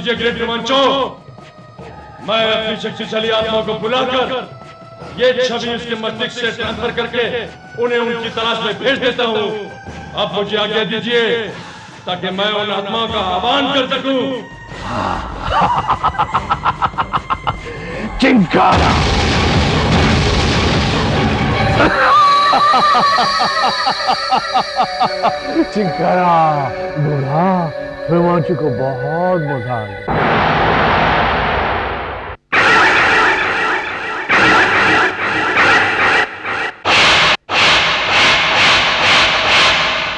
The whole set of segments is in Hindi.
कीजिए ग्रेट रोमांचो। मैं अपनी शक्तिशाली आत्मा को बुलाकर ये छवि उसके मस्तिष्क से ट्रांसफर करके उन्हें उनकी तलाश में भेज देता हूँ। अब मुझे आज्ञा दीजिए ताकि मैं उन आत्माओं का आह्वान कर सकूं। चिंकारा चिंकारा बोला रोमांचू को बहुत मजा आ गया।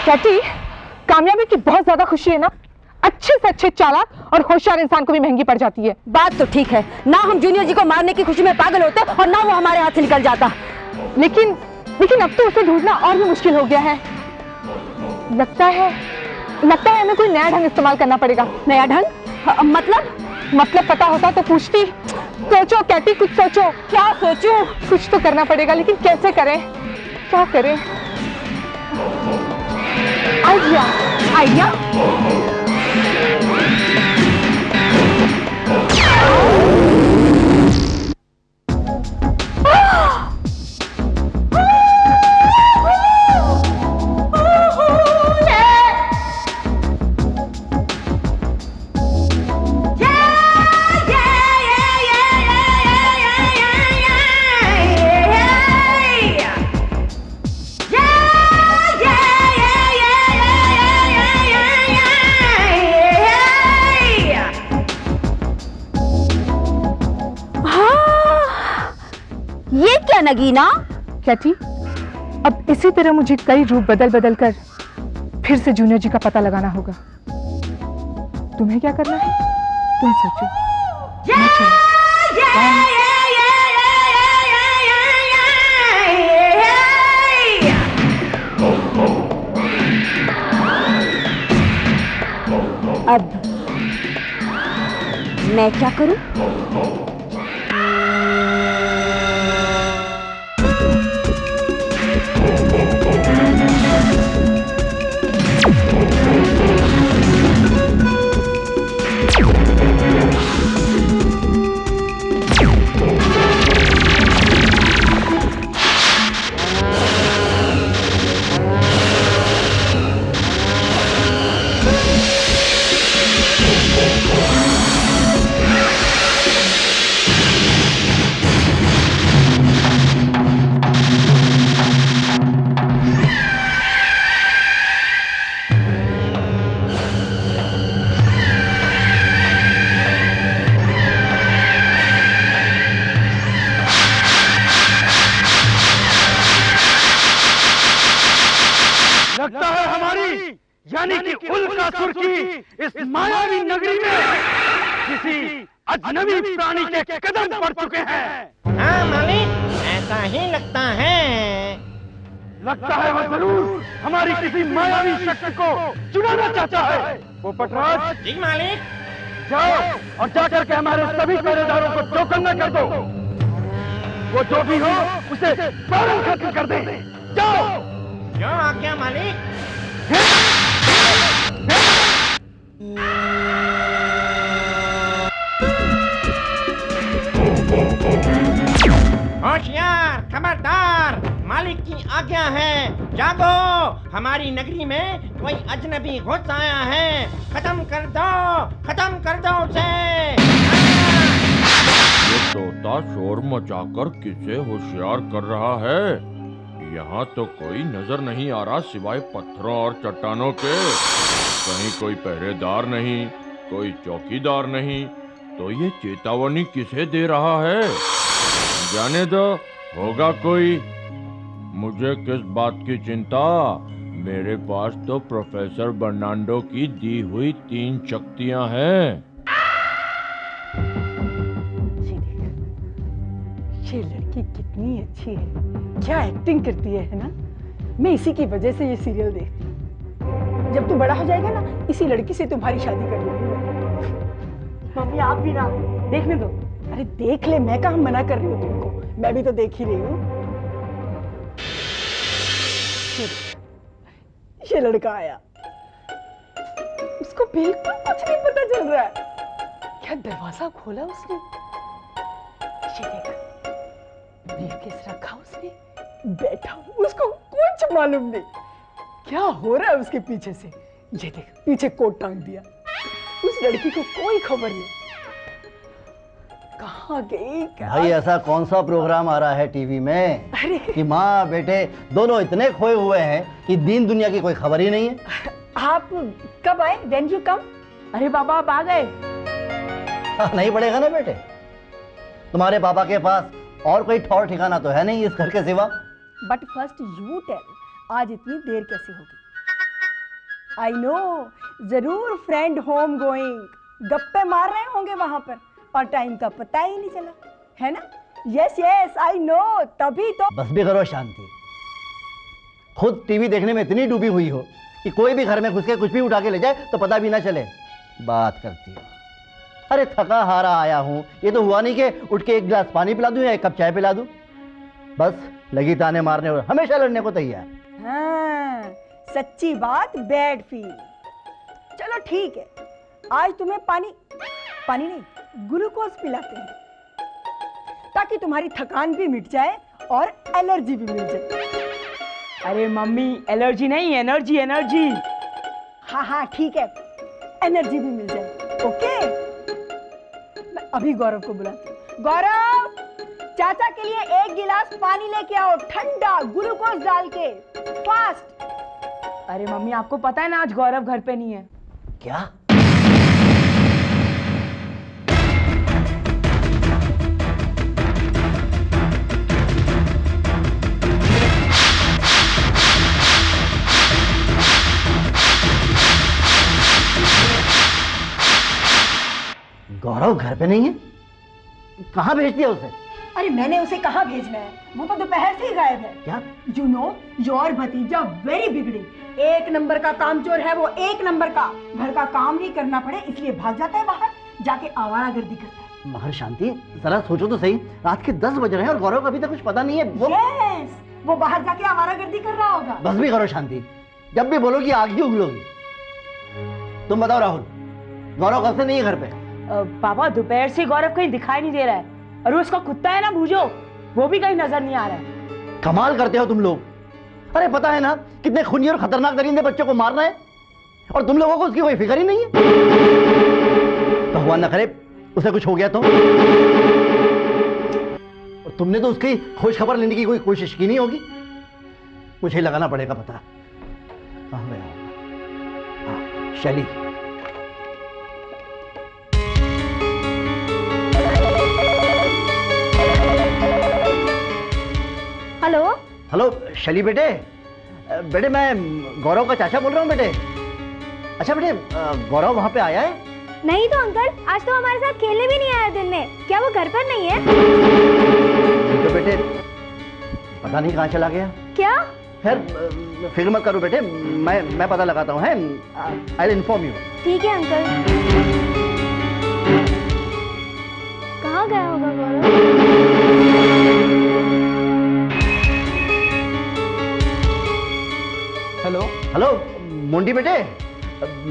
कैटी, कामयाबी की बहुत ज्यादा खुशी है ना? अच्छे से अच्छे चालाक और होशियार इंसान को भी महंगी पड़ जाती है। बात तो ठीक है ना, हम जूनियर जी को मारने की खुशी में पागल होते और ना वो हमारे हाथ से निकल जाता। लेकिन अब तो उसे ढूंढना और भी मुश्किल हो गया है। लगता है हमें कोई नया ढंग इस्तेमाल करना पड़ेगा। नया ढंग? मतलब पता होता तो पूछती। सोचो कैटी, कुछ सोचो। क्या सोचूं? कुछ तो करना पड़ेगा, लेकिन कैसे करें? क्या करें? आइडिया। नगीना, कैटी, अब इसी तरह मुझे कई रूप बदल कर फिर से जूनियर जी का पता लगाना होगा। तुम्हें क्या करना है? तुम सोचो। अब मैं क्या करूं? यानी कि उल्कासुर की इस मायावी नगरी में किसी अजनबी प्राणी के कदम पड़ चुके हैं। हाँ मालिक, ऐसा ही लगता है। लगता है वो जरूर हमारी किसी मायावी शक्ति को चुराना चाहता है। वो पटराज जी मालिक। जाओ और जाकर के हमारे सभी पहरेदारों को चौकन्ना कर दो। वो जो भी हो उसे फौरन खत्म कर दे। जाओ। जो आज्ञा मालिक। होशियार, खबरदार, मालिक की आज्ञा है। जागो, हमारी नगरी में कोई अजनबी घुस आया है। खत्म कर दो उसे। ये तोता शोर मचाकर किसे होशियार कर रहा है? यहाँ तो कोई नजर नहीं आ रहा सिवाय पत्थरों और चट्टानों के। कहीं कोई पहरेदार नहीं, कोई चौकीदार नहीं, तो ये चेतावनी किसे दे रहा है? जाने दो, होगा कोई। मुझे किस बात की चिंता? मेरे पास तो प्रोफेसर बर्नांडो की दी हुई 3 शक्तियां हैं। ये लड़की कितनी अच्छी है, क्या एक्टिंग करती है ना? मैं इसी की वजह से ये सीरियल देखती हूँ। जब तू बड़ा हो जाएगा ना, इसी लड़की से तुम्हारी शादी कर लूंगी। मम्मी आप भी ना देखने दो। अरे देख ले, मैं कहाँ मना कर रही हूँ तुमको, मैं भी तो देख ही रही हूँ। ये लड़का आया, उसको बिल्कुल कुछ नहीं पता चल रहा है। क्या दरवाजा खोला उसने? ये देख, ब्रीफकेस रखा उसने, बैठा, उसको कुछ मालूम नहीं क्या हो रहा है उसके पीछे से। ये देख, पीछे कोट टांग दिया। उस लड़की को कोई खबर नहीं, कहाँ गई क्या? भाई ऐसा कौन सा प्रोग्राम आ रहा है टीवी में अरे कि माँ बेटे दोनों इतने खोए हुए हैं कि दीन दुनिया की कोई खबर ही नहीं है। आप कब आए? When you come? अरे बाबा आप आ गए। नहीं पड़ेगा ना बेटे, तुम्हारे पापा के पास और कोई ठौर ठिकाना तो है नहीं इस घर के सिवा। बट फर्स्ट यू टेल, आज इतनी देर कैसे होगी? आई नो, जरूर फ्रेंड होम गोइंग, गप्पे मार रहे होंगे वहां पर और टाइम का पता ही नहीं चला, है ना? यस यस आई नो, तभी तो। बस भी करो शांति, खुद टीवी देखने में इतनी डूबी हुई हो कि कोई भी घर में घुस के कुछ भी उठा के ले जाए तो पता भी ना चले। बात करती हो। अरे थका हारा आया हूं, ये तो हुआ नहीं कि उठ के एक गिलास पानी पिला दूं या एक कप चाय पिला दूं। बस लगी ताने मारने और हमेशा लड़ने को तैयार। हाँ, सच्ची बात, बैड फील। चलो ठीक है, आज तुम्हें पानी नहीं, ग्लूकोज पिलाते हैं ताकि तुम्हारी थकान भी मिट जाए और एलर्जी भी मिल जाए। अरे मम्मी, एलर्जी नहीं, एनर्जी एनर्जी। हाँ ठीक है, एनर्जी भी मिल जाए। ओके, मैं अभी गौरव को बुलाती हूँ। गौरव, चाचा के लिए एक गिलास पानी लेके आओ, ठंडा, ग्लूकोज डाल के, फास्ट। अरे मम्मी, आपको पता है ना आज गौरव घर पे नहीं है। क्या? गौरव घर पे नहीं है? कहाँ भेज दिया उसे? अरे मैंने उसे कहाँ भेजना है, वो तो दोपहर से ही गायब है। क्या? यू नो, योर भतीजा वेरी बिगड़ी, एक नंबर का कामचोर है वो, एक नंबर का। घर का काम नहीं करना पड़े इसलिए भाग जाता है बाहर, जाके आवारागर्दी करता है। मगर शांति, जरा सोचो तो सही, रात के 10 बज रहे हैं और गौरव का अभी तक कुछ पता नहीं है। Yes, वो बाहर जाके आवारागर्दी कर रहा होगा। बस भी करो शांति, जब भी बोलोगी आग ही उगलोगी। तुम बताओ राहुल, गौरव कब से नहीं है घर पे? पापा, दोपहर से गौरव कहीं दिखाई नहीं दे रहा है और उसका कुत्ता है ना भूजो, वो भी कहीं नजर नहीं आ रहा है। कमाल करते हो तुम लोग। अरे पता है ना कितने खूनी और खतरनाक दरिंदे बच्चों को मारना है और तुम लोगों को उसकी कोई फिक्र ही नहीं है। भगवान न करे उसे कुछ हो गया तो। और तुमने तो उसकी खोज खबर लेने की कोई कोशिश की नहीं होगी। मुझे लगाना पड़ेगा पता। कहाँ गया होगा? हाँ, शैली। हेलो हेलो शैली बेटे, बेटे मैं गौरव का चाचा बोल रहा हूँ बेटे। अच्छा बेटे, गौरव वहाँ पे आया है? नहीं तो अंकल, आज तो हमारे साथ खेलने भी नहीं आया दिन में। क्या वो घर पर नहीं है? तो बेटे पता नहीं कहाँ चला गया। क्या? खैर फिक्र मत करो बेटे, मैं पता लगाता हूँ। I will inform you. ठीक है अंकल। कहाँ गया होगा गौरव? हेलो हेलो मुंडी बेटे,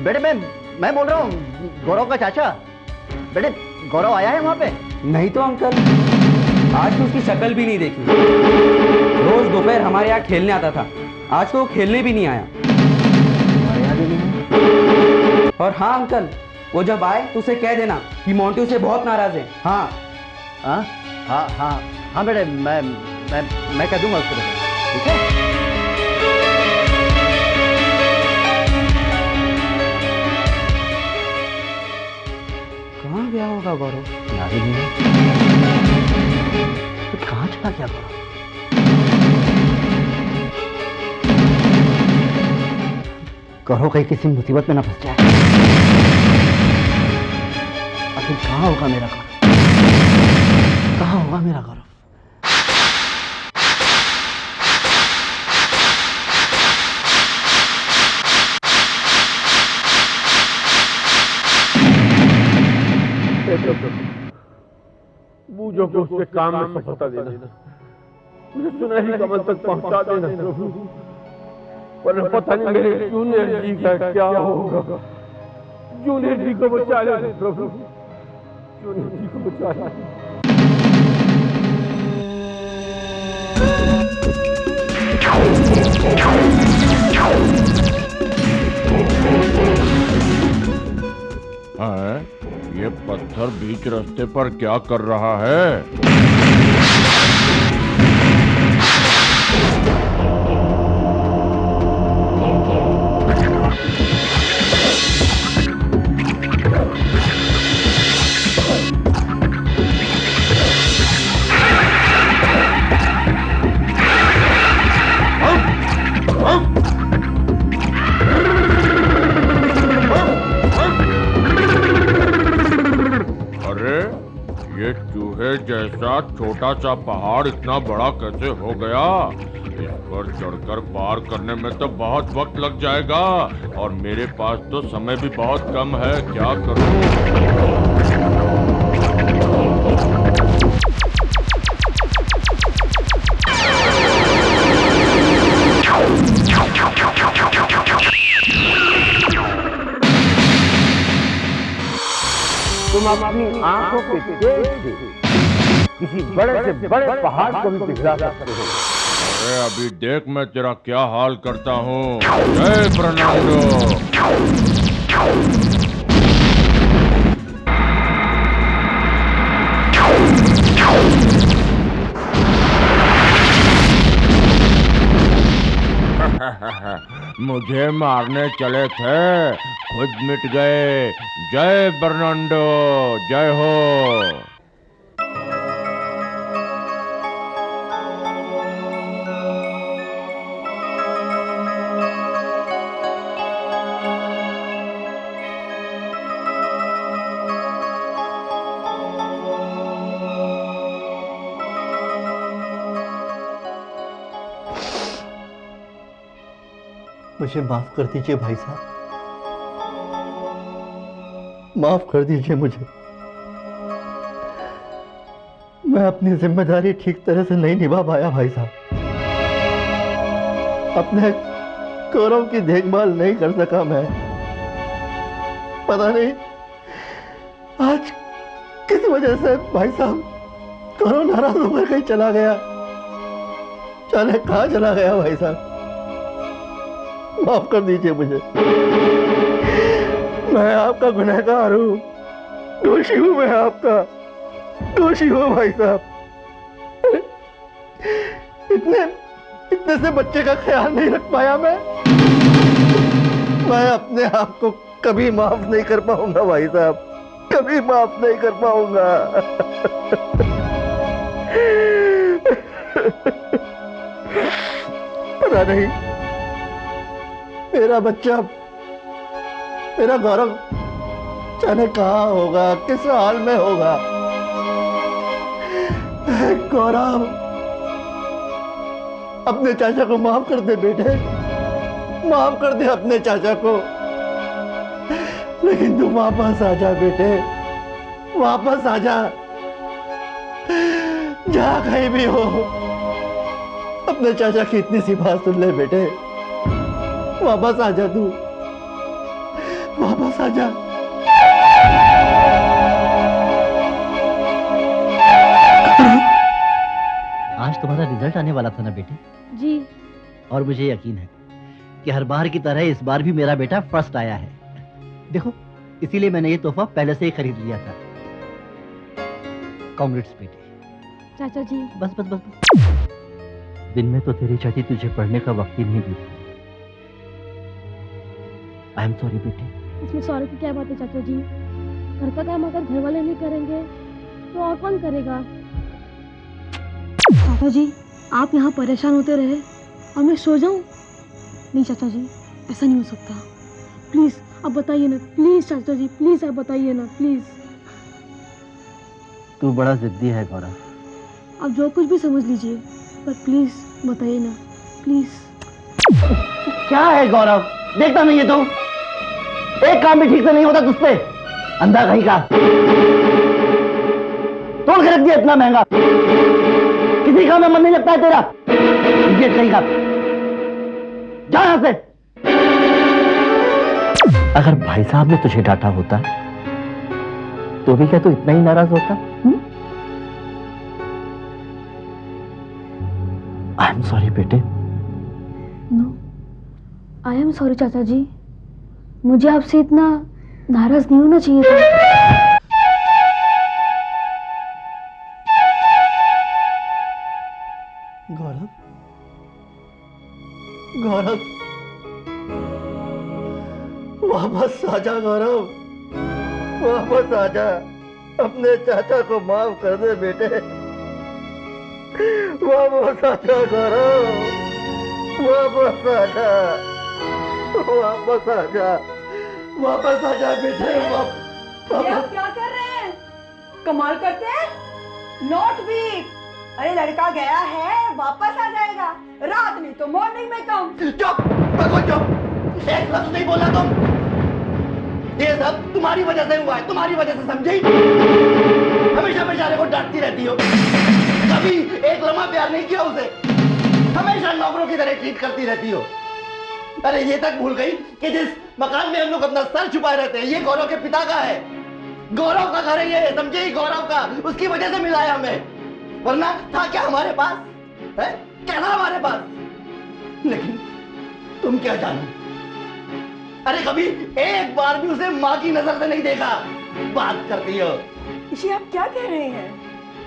बेटे मैं बोल रहा हूँ गौरव का चाचा। बेटे गौरव आया है वहाँ पे? नहीं तो अंकल, आज तो उसकी शक्ल भी नहीं देखी। रोज दोपहर हमारे यहाँ खेलने आता था, आज तो वो खेलने भी नहीं आया। और हाँ अंकल, वो जब आए तो उसे कह देना कि मोंटी उसे बहुत नाराज है। हाँ हाँ हाँ हाँ हाँ बेटे, मैं कह दूंगा उसको, ठीक है? कहाँ गया होगा गौरव? याद ही नहीं है। तो कहाँ चला गया गौरव? गौरव कहीं किसी मुसीबत में ना फंस जाए। आखिर कहाँ होगा मेरा गौरव? कहाँ होगा मेरा गौरव? बूझो को उसके काम में सफलता देना, मुझे सुनहरी कमल तक पहुंचा देना प्रभु। पर पता नहीं मेरे जूनियर जी का क्या होगा। जूनियर जी को बचा लेना प्रभु, जूनियर जी को बचाना। हाँ, ये पत्थर बीच रास्ते पर क्या कर रहा है? अरे ये चूहे जैसा छोटा सा पहाड़ इतना बड़ा कैसे हो गया? इस पर चढ़कर पार करने में तो बहुत वक्त लग जाएगा और मेरे पास तो समय भी बहुत कम है। क्या करूं? तुम अपनी आंखों के तेज से किसी बड़े से बड़े पहाड़ को भी पिघला सकते हो। अरे अभी देख मैं तेरा क्या हाल करता हूँ। जय फर्नांडो। मुझे मारने चले थे, खुद मिट गए। जय बर्नांडो, जय हो। मुझे माफ कर दीजिए भाई साहब, माफ कर दीजिए मुझे। मैं अपनी जिम्मेदारी ठीक तरह से नहीं निभा पाया भाई साहब। अपने कौरव की देखभाल नहीं कर सका मैं। पता नहीं आज किस वजह से भाई साहब कौरव नाराज होकर कहीं चला गया, जाने कहाँ चला गया भाई साहब। माफ कर दीजिए मुझे, मैं आपका गुनहगार हूँ, दोषी हूँ, मैं आपका दोषी हूँ भाई साहब। इतने से बच्चे का ख्याल नहीं रख पाया मैं अपने आप को कभी माफ नहीं कर पाऊंगा भाई साहब, कभी माफ नहीं कर पाऊंगा। पता नहीं मेरा बच्चा, मेरा गौरव जाने कहाँ होगा, किस हाल में होगा। गौरव, अपने चाचा को माफ कर दे बेटे, माफ कर दे अपने चाचा को। लेकिन तू वापस आ जा बेटे, वापस आ जा, जहाँ कहीं भी हो अपने चाचा की इतनी सी बात सुन ले बेटे। वापस आ जा, तू वापस आ जा। आज तुम्हारा रिजल्ट आने वाला था ना बेटे? जी। और मुझे यकीन है कि हर बार की तरह इस बार भी मेरा बेटा फर्स्ट आया है। देखो, इसीलिए मैंने ये तोहफा पहले से ही खरीद लिया था। कांग्रेट्स बेटे। चाचा जी। बस बस बस, बस। दिन में तो तेरी चाची तुझे पढ़ने का वक्त ही नहीं देती। आई एम सॉरी बेटे। इसमें सॉरी की क्या बात है चाचा जी? घर का काम अगर घर वाले नहीं करेंगे तो और कौन करेगा? चाचा जी, आप यहाँ परेशान होते रहे और मैं सो जाऊँ? नहीं चाचा जी, ऐसा नहीं हो सकता। प्लीज आप बताइए ना, प्लीज चाचा जी, प्लीज आप बताइए ना, प्लीज। तू बड़ा जिद्दी है गौरव। आप जो कुछ भी समझ लीजिए, पर प्लीज बताइए ना, प्लीज। क्या है गौरव, देखता नहीं है तू? एक काम भी ठीक से नहीं होता तुझसे, अंधा कहीं का। तोड़ के रख दिया इतना महंगा, किसी काम में मन नहीं लगता है तेरा? इडियट कहीं का, जा यहां से। अगर भाई साहब ने तुझे डांटा होता तो भी क्या तू इतना ही नाराज होता? आई एम सॉरी बेटे। नो, आई एम सॉरी चाचा जी, मुझे आपसे इतना नाराज नहीं होना चाहिए था। गौरव, गौरव, वापस आ जा गौरव, वापस आ जा। अपने चाचा को माफ कर दे बेटे। वापस आ जा गौरव, वापस आ जा, वापस आ जा, वापस आ जा बेटे। ये आप क्या कर रहे हैं? कमाल करते हैं। Not weak. अरे लड़का गया है, वापस आ जाएगा, रात नहीं तो मॉर्निंग में कम। चुप, बिल्कुल चुप। एक लफ्ज नहीं बोला तुम। ये सब तुम्हारी वजह से हुआ है, तुम्हारी वजह से, समझी? हमेशा बेचारे को डांटती रहती हो, कभी एक लम्हा प्यार नहीं किया उसे, हमेशा नौकरों की तरह ट्रीट करती रहती हो। अरे ये तक भूल गई कि जिस मकान में हम लोग अपना सर छुपाए रहते हैं, ये गौरव के पिता का है, गौरव का घर है ये, समझे? गौरव का, उसकी वजह से मिला है हमें, वरना था क्या हमारे पास है? क्या था हमारे पास? लेकिन तुम क्या जानो, अरे कभी एक बार भी उसे माँ की नजर से नहीं देखा। बात करती हो। इसे आप क्या कह रहे हैं?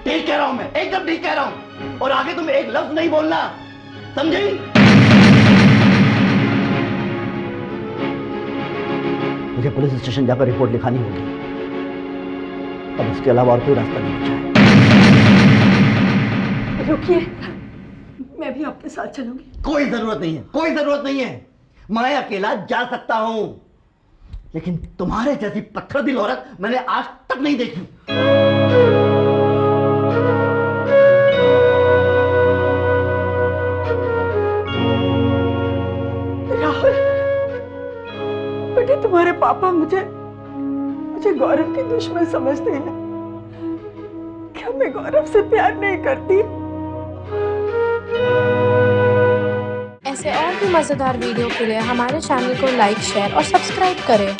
ठीक कह रहा हूं मैं, एकदम ठीक कह रहा हूं। और आगे तुम एक लफ्ज नहीं बोलना, समझी? मुझे पुलिस स्टेशन जाकर रिपोर्ट लिखानी होगी। अब इसके अलावा और कोई रास्ता नहीं बचा है। रुकिए, मैं भी आपके साथ चलूंगी। कोई जरूरत नहीं है, कोई जरूरत नहीं है। मैं अकेला जा सकता हूं, लेकिन तुम्हारे जैसी पत्थर दिल औरत मैंने आज तक नहीं देखी। राहुल, बेटे तुम्हारे पापा मुझे गौरव की दुश्मन समझते हैं। क्या मैं गौरव से प्यार नहीं करती? ऐसे और भी मजेदार वीडियो के लिए हमारे चैनल को लाइक, शेयर और सब्सक्राइब करें।